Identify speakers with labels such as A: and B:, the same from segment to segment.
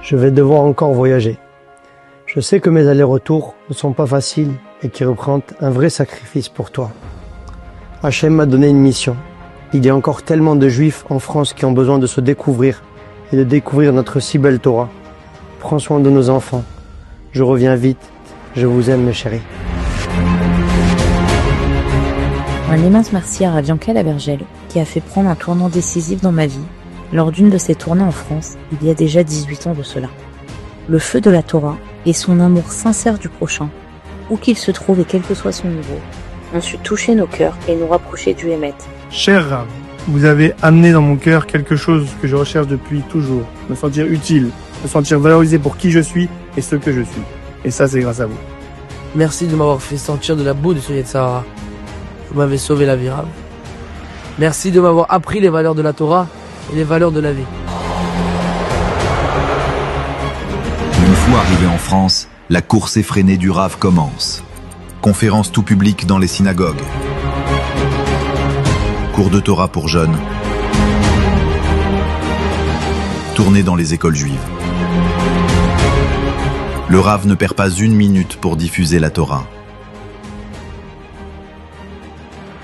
A: je vais devoir encore voyager. Je sais que mes allers-retours ne sont pas faciles et qu'ils représentent un vrai sacrifice pour toi. Hachem m'a donné une mission. Il y a encore tellement de juifs en France qui ont besoin de se découvrir et de découvrir notre si belle Torah. Prends soin de nos enfants. Je reviens vite. Je vous aime, mes chéris.
B: Un immense merci à Rav Yankel Abergel qui a fait prendre un tournant décisif dans ma vie lors d'une de ses tournées en France il y a déjà 18 ans de cela. Le feu de la Torah et son amour sincère du prochain, où qu'il se trouve et quel que soit son niveau, ont su toucher nos cœurs et nous rapprocher du Hémet.
C: Cher Rav, vous avez amené dans mon cœur quelque chose que je recherche depuis toujours. Me sentir utile, me sentir valorisé pour qui je suis et ce que je suis. Et ça, c'est grâce à vous.
D: Merci de m'avoir fait sentir de la boue de ce Sahara. Vous m'avez sauvé la vie, Rav. Merci de m'avoir appris les valeurs de la Torah et les valeurs de la vie.
E: Une fois arrivé en France, la course effrénée du Rav commence. Conférences tout public dans les synagogues. Cours de Torah pour jeunes. Tournée dans les écoles juives. Le Rav ne perd pas une minute pour diffuser la Torah.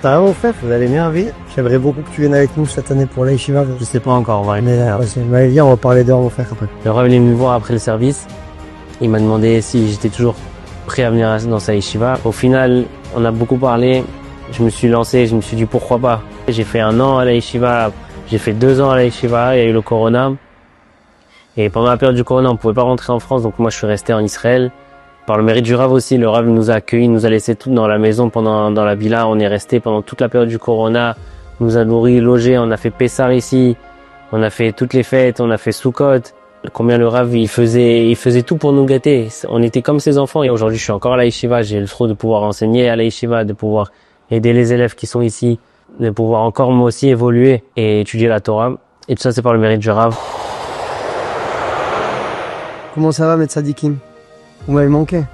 A: Ça va mon frère, vous allez bien, vie? J'aimerais beaucoup que tu viennes avec nous cette année pour la yeshiva.
F: Je sais pas encore, on va aller.
A: Mais viens, on va parler dehors mon frère après.
F: Le Rav est venu me voir après le service. Il m'a demandé si j'étais toujours prêt à venir dans sa yeshiva. Au final, on a beaucoup parlé. Je me suis lancé, je me suis dit pourquoi pas. J'ai fait 1 an à la yeshiva, j'ai fait 2 ans à la yeshiva, il y a eu le corona. Et pendant la période du corona, on pouvait pas rentrer en France, donc moi je suis resté en Israël. Par le mérite du Rav aussi, le Rav nous a accueillis, nous a laissé tout dans la maison dans la villa. On est resté pendant toute la période du corona, nous a nourris, logés, on a fait Pessar ici, on a fait toutes les fêtes, on a fait Sukkot. Combien le Rav, il faisait tout pour nous gâter. On était comme ses enfants et aujourd'hui je suis encore à la yeshiva, j'ai le trop de pouvoir enseigner à la yeshiva, de pouvoir aider les élèves qui sont ici, de pouvoir encore moi aussi évoluer et étudier la Torah. Et tout ça c'est par le mérite du Rav.
A: Comment ça va, mes tzadikim? Vous m'avez manqué.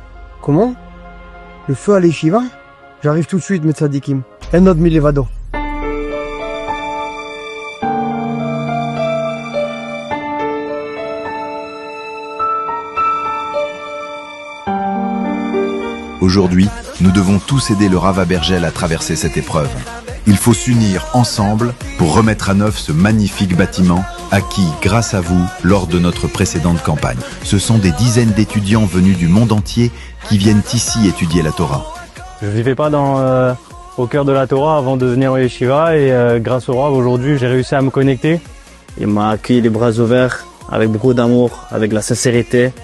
A: Comment? Le feu à l'Yeshiva? J'arrive tout de suite, mes tzadikim. Enod milevado.
E: Aujourd'hui, nous devons tous aider le Rav Abergel à traverser cette épreuve. Il faut s'unir ensemble pour remettre à neuf ce magnifique bâtiment acquis grâce à vous lors de notre précédente campagne. Ce sont des dizaines d'étudiants venus du monde entier qui viennent ici étudier la Torah.
G: Je vivais pas au cœur de la Torah avant de venir au yeshiva et grâce au Rav aujourd'hui j'ai réussi à me connecter.
H: Il m'a accueilli les bras ouverts, avec beaucoup d'amour, avec la sincérité.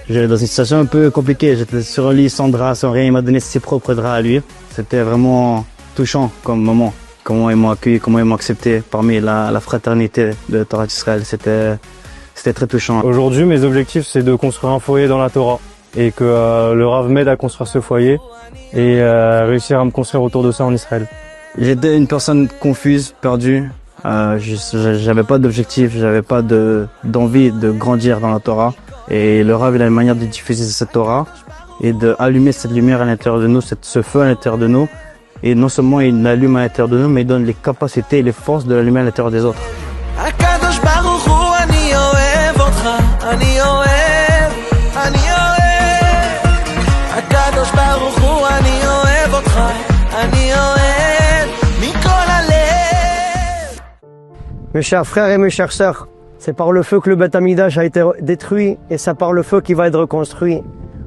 H: J'étais dans une situation un peu compliquée, j'étais sur un lit sans drap, sans rien, il m'a donné ses propres draps à lui. C'était vraiment touchant comme moment. Comment ils m'ont accueilli, comment ils m'ont accepté parmi la fraternité de Torah d'Israël. C'était très touchant.
G: Aujourd'hui, mes objectifs, c'est de construire un foyer dans la Torah et que le Rav m'aide à construire ce foyer et réussir à me construire autour de ça en Israël.
H: J'étais une personne confuse, perdue. J'avais pas d'objectif, j'avais pas d'envie de grandir dans la Torah. Et le Rav, il a une manière de diffuser cette Torah et d'allumer cette lumière à l'intérieur de nous, ce feu à l'intérieur de nous. Et non seulement il l'allume à l'intérieur de nous, mais il donne les capacités et les forces de l'allumer à l'intérieur des autres.
A: Mes chers frères et mes chères sœurs, c'est par le feu que le Beth Amidash a été détruit et c'est par le feu qu'il va être reconstruit.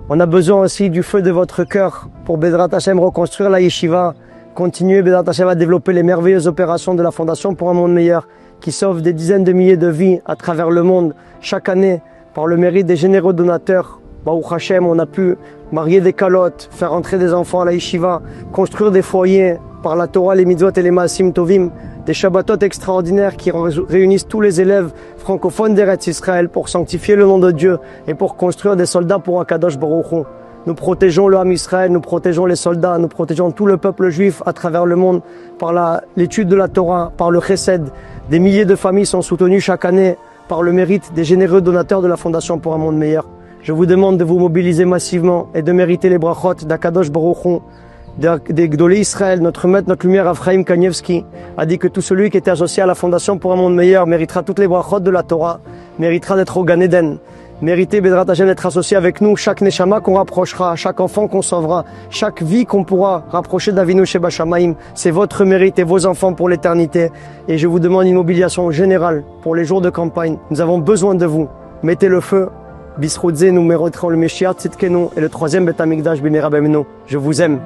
A: On a besoin aussi du feu de votre cœur pour Bezrat Hashem reconstruire la yeshiva, continuer Bezrat Hashem à développer les merveilleuses opérations de la Fondation pour un monde meilleur qui sauve des dizaines de milliers de vies à travers le monde chaque année par le mérite des généreux donateurs. Baruch Hashem, on a pu marier des calottes, faire entrer des enfants à la yeshiva, construire des foyers par la Torah, les mitzvot et les maasim tovim, des shabbatot extraordinaires qui réunissent tous les élèves francophones d'Eretz Israël pour sanctifier le nom de Dieu et pour construire des soldats pour Akadosh Baruch Hu. Nous protégeons le Ham Israël, nous protégeons les soldats, nous protégeons tout le peuple juif à travers le monde par l'étude de la Torah, par le chesed. Des milliers de familles sont soutenues chaque année par le mérite des généreux donateurs de la Fondation pour un monde meilleur. Je vous demande de vous mobiliser massivement et de mériter les brachot d'Akadosh Baruch Hu, des Gdolé Israël. Notre maître, notre lumière, Ephraim Kanievski, a dit que tout celui qui était associé à la Fondation pour un monde meilleur méritera toutes les brachot de la Torah, méritera d'être au Gan Eden. Méritez, Bedrat Hashem, d'être associé avec nous. Chaque Neshama qu'on rapprochera, chaque enfant qu'on sauvera, chaque vie qu'on pourra rapprocher d'Avinu Sheba Shamaim, c'est votre mérite et vos enfants pour l'éternité. Et je vous demande une mobilisation générale pour les jours de campagne. Nous avons besoin de vous. Mettez le feu. Bisroudze, nous mériterons le Meshiach, Tzidkenu, et le troisième Beth Amikdash, Bimera Bemenu. Je vous aime.